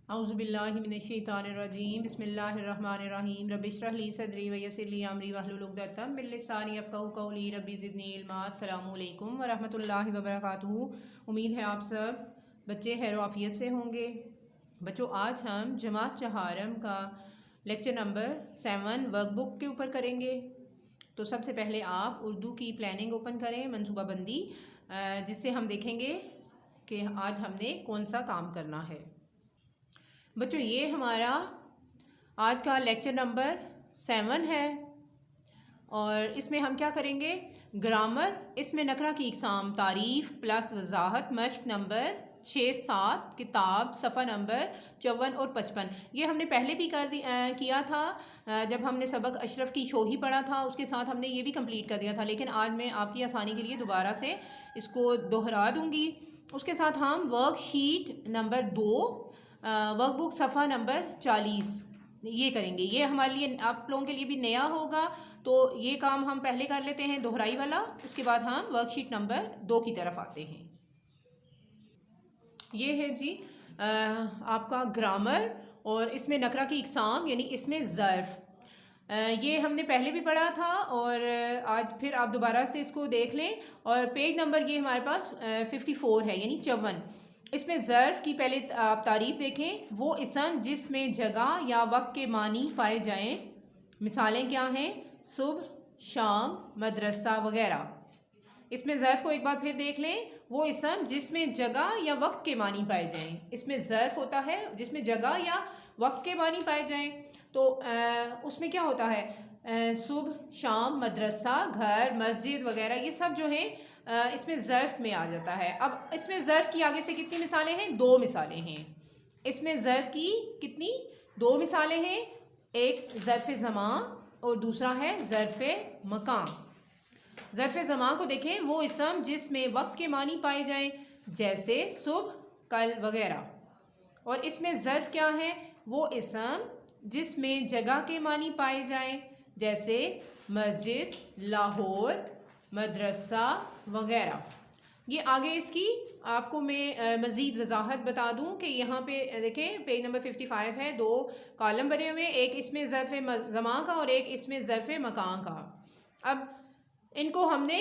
अऊज़ुबिल्लाहि मिनश्शैतानिर्रजीम बिस्मिल्लाहिर्रहमानिर्रहीम रब्बि इश्रह ली सदरी व यस्सिर ली अमरी वहलुल उक़दतम मिन लिसानी यफ़क़हू क़ौली रब्बि ज़िदनी इल्मा। अस्सलामु अलैकुम व रहमतुल्लाहि व बरकातुहू। उम्मीद है आप सब बच्चे खैर आफियत से होंगे। बच्चों, आज हम जमात चहारम का लेक्चर नंबर 7 वर्कबुक के ऊपर करेंगे। तो सबसे पहले आप उर्दू की प्लानिंग ओपन करें, मनसूबाबंदी, जिससे हम देखेंगे कि आज हमने कौन सा काम करना है। बच्चों, ये हमारा आज का लेक्चर नंबर 7 है और इसमें हम क्या करेंगे? ग्रामर, इसमें नकरा की इकसाम, तारीफ़ प्लस वजाहत, मश्क नंबर 6-7, किताब सफ़ा नंबर 54 और 55। ये हमने पहले भी किया था जब हमने सबक अशरफ की शोही पढ़ा था, उसके साथ हमने ये भी कंप्लीट कर दिया था। लेकिन आज मैं आपकी आसानी के लिए दोबारा से इसको दोहरा दूँगी। उसके साथ हम वर्कशीट नंबर 2, वर्कबुक सफ़ा नंबर 40 ये करेंगे। ये हमारे लिए, आप लोगों के लिए भी नया होगा, तो ये काम हम पहले कर लेते हैं दोहराई वाला। उसके बाद हम वर्कशीट नंबर 2 की तरफ आते हैं। ये है जी आपका ग्रामर और इसमें नकरा की इकसाम यानी इसमें ज़र्फ़। ये हमने पहले भी पढ़ा था और आज फिर आप दोबारा से इसको देख लें। और पेज नंबर ये हमारे पास 54 है यानी 54। इसमें ज़र्फ़ की पहले आप तारीफ़ देखें। वो इसम जिसमें जगह या वक्त के मानी पाए जाएं। मिसालें क्या हैं? सुबह, शाम, मदरसा वगैरह। इसमें ज़र्फ़ को एक बार फिर देख लें। वो इसम जिसमें जगह या वक्त के मानी पाए जाएं। इसमें ज़र्फ़ होता है जिसमें जगह या वक्त के मानी पाए जाएं। तो उसमें क्या होता है? सुबह, शाम, मदरसा, घर, मस्जिद वगैरह, ये सब जो है इसमें ज़र्फ़ में आ जाता है। अब इसमें ज़र्फ़ की आगे से कितनी मिसालें हैं? 2 मिसालें हैं। इसमें ज़र्फ़ की कितनी? 2 मिसालें हैं। एक ज़र्फ़ ज़मान और दूसरा है ज़र्फ़ मकान। ज़र्फ़ ज़मान को देखें। वो इसम जिसमें वक्त के मानी पाए जाएं, जैसे सुबह, कल वगैरह। और इसमें ज़र्फ़ क्या है? वो इसम जिसमें जगह के मानी पाए जाएं, जैसे मस्जिद, लाहौर, मदरसा वगैरह। ये आगे इसकी आपको मैं मज़ीद वजाहत बता दूं कि यहाँ पे देखें, पेज नंबर 55 है। 2 कॉलम बने हुए, एक इसमें ज़र्फ़ ज़मान का और एक इसमें ज़र्फ़ मकान का। अब इनको हमने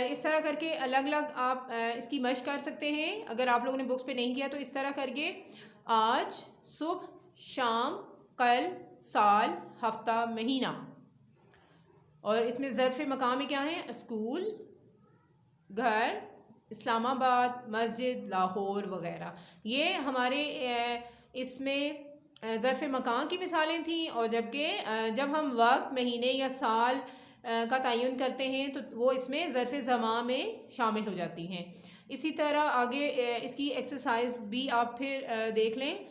इस तरह करके अलग अलग आप इसकी मशक कर सकते हैं। अगर आप लोगों ने बुक्स पे नहीं किया तो इस तरह करके आज, सुबह, शाम, कल, साल, हफ्ता, महीना। और इसमें ज़र्फ़ मकाम में क्या है? स्कूल, घर, इस्लामाबाद, मस्जिद, लाहौर वगैरह। ये हमारे इसमें ज़र्फ़ मकान की मिसालें थीं। और जबकि जब हम वक्त, महीने या साल का तयन करते हैं तो वो इसमें ज़र्फ़ ज़मान में शामिल हो जाती हैं। इसी तरह आगे इसकी एक्सरसाइज भी आप फिर देख लें।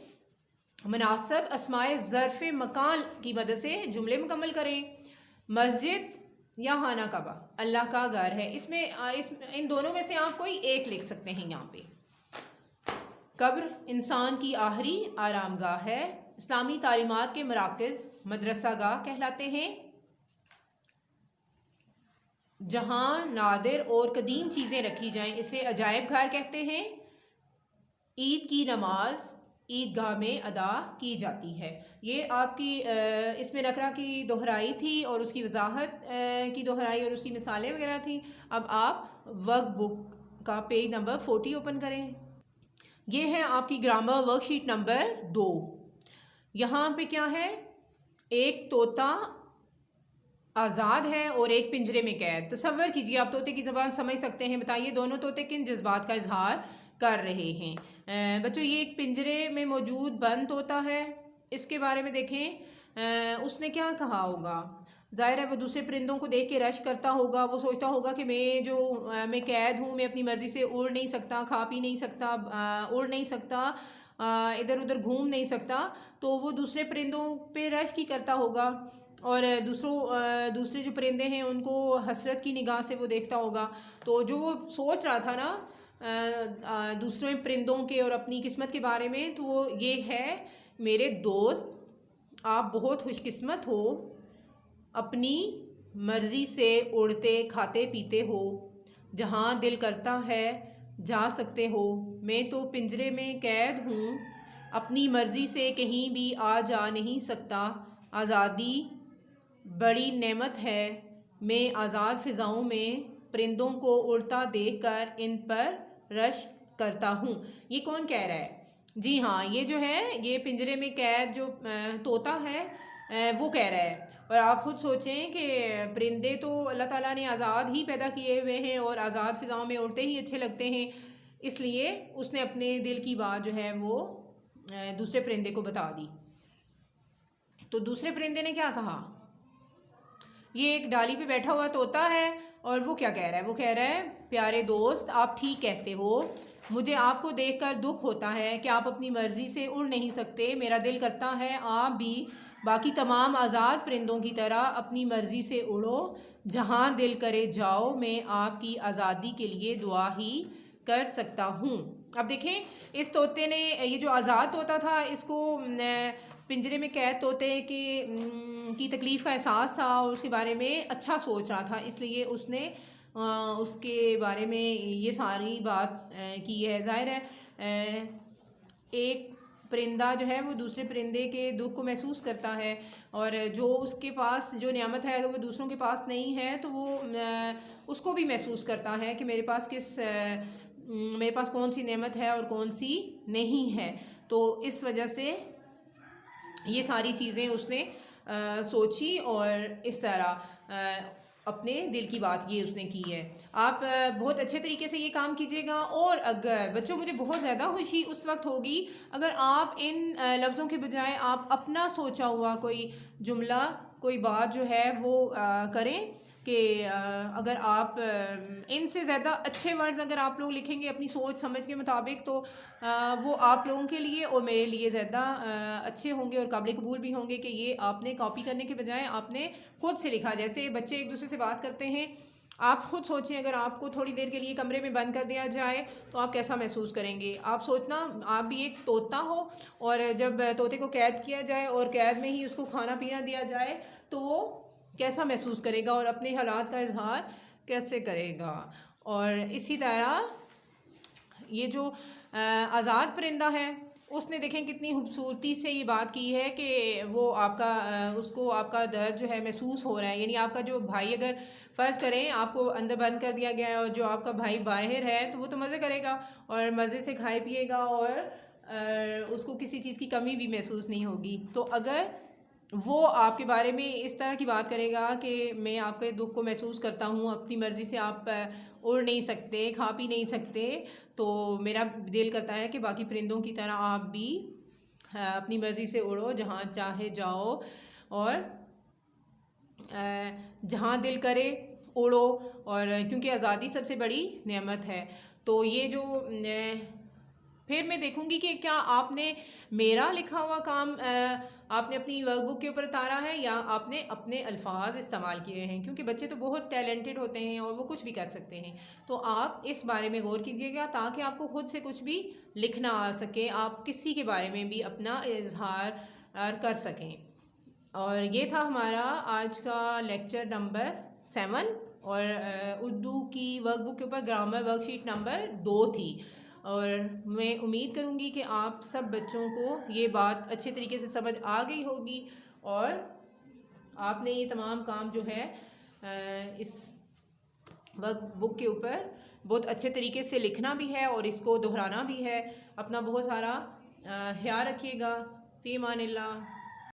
मुनासिब अस्माए ज़र्फ़ मकान की मदद से जुमले मुकम्मल करें। मस्जिद या खाना काबा अल्लाह का घर है। इसमें इन दोनों में से आप कोई एक लिख सकते हैं। यहाँ पे कब्र इंसान की आखिरी आरामगाह है। इस्लामी तालीमात के मराकज़ मदरसा गाह कहलाते हैं। जहाँ नादिर और कदीम चीज़ें रखी जाएं, इसे अजायब घर कहते हैं। ईद की नमाज ईदगाह में अदा की जाती है। ये आपकी इसमें नकरा की दोहराई थी और उसकी वजाहत की दोहराई और उसकी मिसालें वगैरह थी। अब आप वर्क बुक का पेज नंबर 40 ओपन करें। ये है आपकी ग्रामर वर्कशीट नंबर 2। यहाँ पे क्या है? एक तोता आज़ाद है और एक पिंजरे में कैद। तसव्वुर कीजिए, आप तोते की ज़बान समझ सकते हैं। बताइए दोनों तोते किन जज्बात का इजहार कर रहे हैं? बच्चों, ये एक पिंजरे में मौजूद बंद तोता है। इसके बारे में देखें, उसने क्या कहा होगा? ज़ाहिर है वो दूसरे परिंदों को देख के रश करता होगा। वो सोचता होगा कि मैं कैद हूँ, मैं अपनी मर्ज़ी से उड़ नहीं सकता, खा पी नहीं सकता, उड़ नहीं सकता, इधर उधर घूम नहीं सकता। तो वो दूसरे परिंदों पे रश की करता होगा और दूसरे जो परिंदे हैं उनको हसरत की निगाह से वो देखता होगा। तो जो वो सोच रहा था ना दूसरे परिंदों के और अपनी किस्मत के बारे में, तो वो ये है, मेरे दोस्त आप बहुत खुशकिस्मत हो, अपनी मर्ज़ी से उड़ते खाते पीते हो, जहाँ दिल करता है जा सकते हो। मैं तो पिंजरे में कैद हूँ, اپنی مرضی سے کہیں بھی آ جا نہیں سکتا، آزادی بڑی نعمت ہے، میں آزاد فضاؤں میں پرندوں کو اڑتا دیکھ کر ان پر رشک کرتا ہوں۔ یہ کون کہہ رہا ہے؟ جی ہاں، یہ جو ہے یہ پنجرے میں قید جو طوطا ہے وہ کہہ رہا ہے۔ اور آپ خود سوچیں کہ پرندے تو اللہ تعالیٰ نے آزاد ہی پیدا کیے ہوئے ہیں اور آزاد فضاؤں میں اڑتے ہی اچھے لگتے ہیں، اس لیے اس نے اپنے دل کی بات جو ہے وہ دوسرے پرندے کو بتا دی۔ تو دوسرے پرندے نے کیا کہا؟ یہ ایک ڈالی پہ بیٹھا ہوا طوطا ہے اور وہ کیا کہہ رہا ہے؟ وہ کہہ رہا ہے پیارے دوست آپ ٹھیک کہتے ہو، مجھے آپ کو دیکھ کر دکھ ہوتا ہے کہ آپ اپنی مرضی سے اڑ نہیں سکتے، میرا دل کرتا ہے آپ بھی باقی تمام آزاد پرندوں کی طرح اپنی مرضی سے اڑو، جہاں دل کرے جاؤ، میں آپ کی آزادی کے لیے دعا ہی کر سکتا ہوں۔ اب دیکھیں اس طوطے نے، یہ جو آزاد طوطا تھا، اس کو پنجرے میں قید طوطے کی تکلیف کا احساس تھا اور اس کے بارے میں اچھا سوچ رہا تھا، اس لیے اس نے اس کے بارے میں یہ ساری بات کی ہے۔ ظاہر ہے ایک پرندہ جو ہے وہ دوسرے پرندے کے دکھ کو محسوس کرتا ہے، اور جو اس کے پاس جو نعمت ہے اگر وہ دوسروں کے پاس نہیں ہے تو وہ اس کو بھی محسوس کرتا ہے کہ میرے پاس کون سی نعمت ہے اور کون سی نہیں ہے۔ تو اس وجہ سے یہ ساری چیزیں اس نے سوچی اور اس طرح اپنے دل کی بات یہ اس نے کی ہے۔ آپ بہت اچھے طریقے سے یہ کام کیجیے گا، اور اگر بچوں مجھے بہت زیادہ خوشی اس وقت ہوگی اگر آپ ان لفظوں کے بجائے آپ اپنا سوچا ہوا کوئی جملہ، کوئی بات جو ہے وہ کریں، کہ اگر آپ ان سے زیادہ اچھے ورڈز اگر آپ لوگ لکھیں گے اپنی سوچ سمجھ کے مطابق تو وہ آپ لوگوں کے لیے اور میرے لیے زیادہ اچھے ہوں گے اور قابل قبول بھی ہوں گے، کہ یہ آپ نے کاپی کرنے کے بجائے آپ نے خود سے لکھا۔ جیسے بچے ایک دوسرے سے بات کرتے ہیں، آپ خود سوچیں اگر آپ کو تھوڑی دیر کے لیے کمرے میں بند کر دیا جائے تو آپ کیسا محسوس کریں گے؟ آپ سوچنا آپ بھی ایک طوطا ہو، اور جب طوطے کو قید کیا جائے اور قید میں ہی اس کو کھانا پینا دیا جائے تو وہ کیسا محسوس کرے گا اور اپنے حالات کا اظہار کیسے کرے گا۔ اور اسی طرح یہ جو آزاد پرندہ ہے اس نے دیکھیں کتنی خوبصورتی سے یہ بات کی ہے کہ وہ اس کو آپ کا درد جو ہے محسوس ہو رہا ہے، یعنی آپ کا جو بھائی، اگر فرض کریں آپ کو اندر بند کر دیا گیا ہے اور جو آپ کا بھائی باہر ہے تو وہ تو مزے کرے گا اور مزے سے کھائے پیے گا اور اس کو کسی چیز کی کمی بھی محسوس نہیں ہوگی۔ تو اگر وہ آپ کے بارے میں اس طرح کی بات کرے گا کہ میں آپ کے دکھ کو محسوس کرتا ہوں، اپنی مرضی سے آپ اڑ نہیں سکتے، کھا پی نہیں سکتے، تو میرا دل کرتا ہے کہ باقی پرندوں کی طرح آپ بھی اپنی مرضی سے اڑو، جہاں چاہے جاؤ اور جہاں دل کرے اڑو، اور کیونکہ آزادی سب سے بڑی نعمت ہے۔ تو یہ جو پھر میں دیکھوں گی کہ کیا آپ نے میرا لکھا ہوا کام آپ نے اپنی ورک بک کے اوپر اتارا ہے یا آپ نے اپنے الفاظ استعمال کیے ہیں، کیونکہ بچے تو بہت ٹیلنٹڈ ہوتے ہیں اور وہ کچھ بھی کر سکتے ہیں۔ تو آپ اس بارے میں غور کیجیے گا تاکہ آپ کو خود سے کچھ بھی لکھنا آ سکے، آپ کسی کے بارے میں بھی اپنا اظہار کر سکیں۔ اور یہ تھا ہمارا آج کا لیکچر نمبر 7، اور اردو کی ورک بک کے اوپر گرامر ورک شیٹ نمبر 2 تھی، اور میں امید کروں گی کہ آپ سب بچوں کو یہ بات اچھے طریقے سے سمجھ آ گئی ہوگی، اور آپ نے یہ تمام کام جو ہے اس ورک بک کے اوپر بہت اچھے طریقے سے لکھنا بھی ہے اور اس کو دہرانا بھی ہے۔ اپنا بہت سارا خیال رکھیے گا۔ فی امان اللہ۔